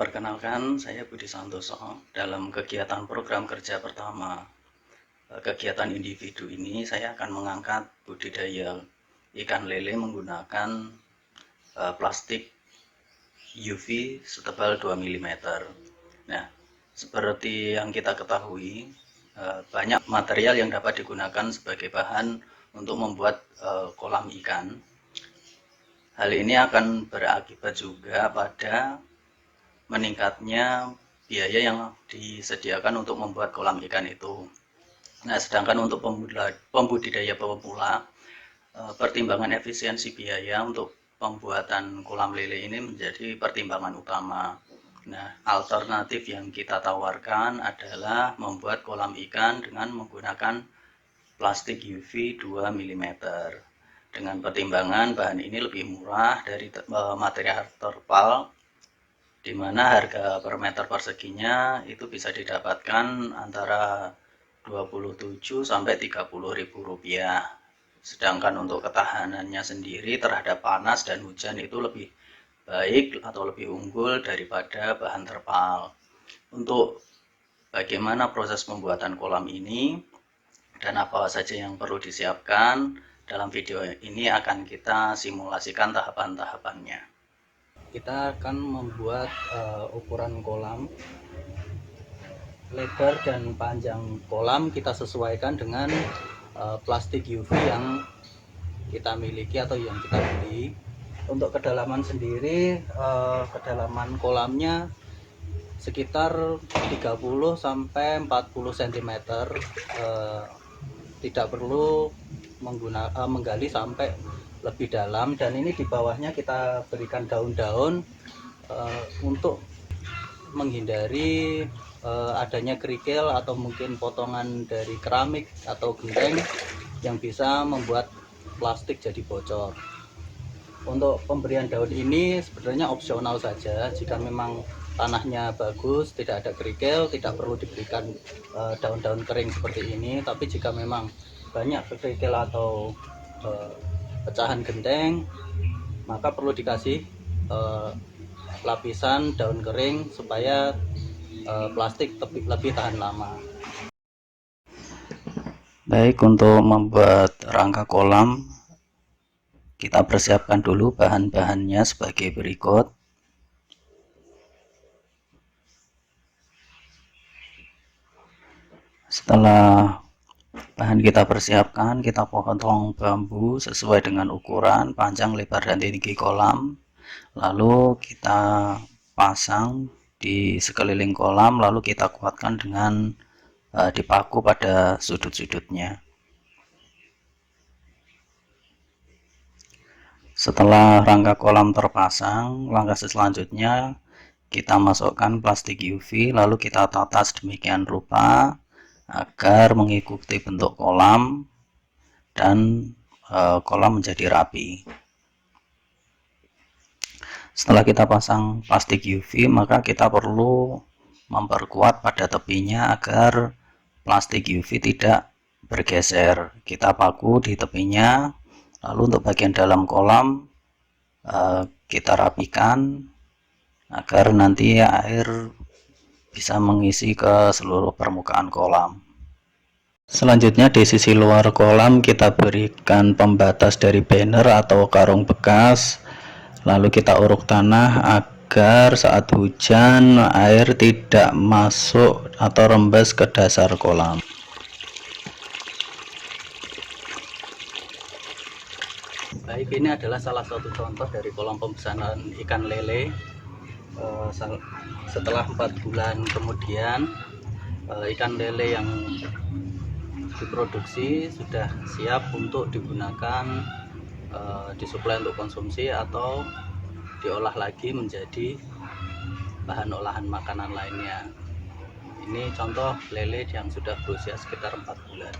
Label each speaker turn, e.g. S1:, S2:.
S1: Perkenalkan, saya Budi Santoso. Dalam kegiatan program kerja pertama kegiatan individu ini, saya akan mengangkat budidaya ikan lele menggunakan plastik UV setebal 2 mm. Nah, seperti yang kita ketahui, banyak material yang dapat digunakan sebagai bahan untuk membuat kolam ikan. Hal ini akan berakibat juga pada meningkatnya biaya yang disediakan untuk membuat kolam ikan itu. Nah, sedangkan untuk pembudidaya pemula, pertimbangan efisiensi biaya untuk pembuatan kolam lele ini menjadi pertimbangan utama. Nah, alternatif yang kita tawarkan adalah membuat kolam ikan dengan menggunakan plastik UV 2 mm. Dengan pertimbangan bahan ini lebih murah dari material terpal, di mana harga per meter perseginya itu bisa didapatkan antara 27 sampai 30 ribu rupiah. Sedangkan untuk ketahanannya sendiri terhadap panas dan hujan itu lebih baik atau lebih unggul daripada bahan terpal. Untuk bagaimana proses pembuatan kolam ini dan apa saja yang perlu disiapkan, dalam video ini akan kita simulasikan tahapan-tahapannya. Kita akan membuat ukuran kolam, lebar dan panjang kolam kita sesuaikan dengan plastik UV yang kita miliki atau yang kita beli. Untuk kedalaman sendiri, kedalaman kolamnya sekitar 30 sampai 40 cm. Tidak perlu menggali sampai lebih dalam, dan ini di bawahnya kita berikan daun-daun untuk menghindari adanya kerikil atau mungkin potongan dari keramik atau genteng yang bisa membuat plastik jadi bocor. Untuk pemberian daun ini sebenarnya opsional saja. Jika memang tanahnya bagus, tidak ada kerikil, tidak perlu diberikan daun-daun kering seperti ini. Tapi jika memang banyak kerikil atau pecahan genteng, maka perlu dikasih lapisan daun kering supaya plastik lebih tahan lama. Baik, untuk membuat rangka kolam, kita persiapkan dulu bahan-bahannya sebagai berikut. Setelah bahan kita persiapkan, kita potong bambu sesuai dengan ukuran panjang, lebar, dan tinggi kolam. Lalu kita pasang di sekeliling kolam, lalu kita kuatkan dengan dipaku pada sudut-sudutnya. Setelah rangka kolam terpasang, langkah selanjutnya kita masukkan plastik UV, lalu kita tata sedemikian rupa agar mengikuti bentuk kolam dan kolam menjadi rapi. Setelah kita pasang plastik UV, maka kita perlu memperkuat pada tepinya agar plastik UV tidak bergeser. Kita paku di tepinya, lalu untuk bagian dalam kolam kita rapikan agar nanti air bisa mengisi ke seluruh permukaan kolam. Selanjutnya di sisi luar kolam kita berikan pembatas dari banner atau karung bekas, lalu kita uruk tanah agar saat hujan air tidak masuk atau rembes ke dasar kolam. Baik, ini adalah salah satu contoh dari kolam pembesaran ikan lele. Setelah 4 bulan kemudian, ikan lele yang diproduksi sudah siap untuk digunakan, disuplai untuk konsumsi atau diolah lagi menjadi bahan olahan makanan lainnya. Ini contoh lele yang sudah berusia sekitar 4 bulan.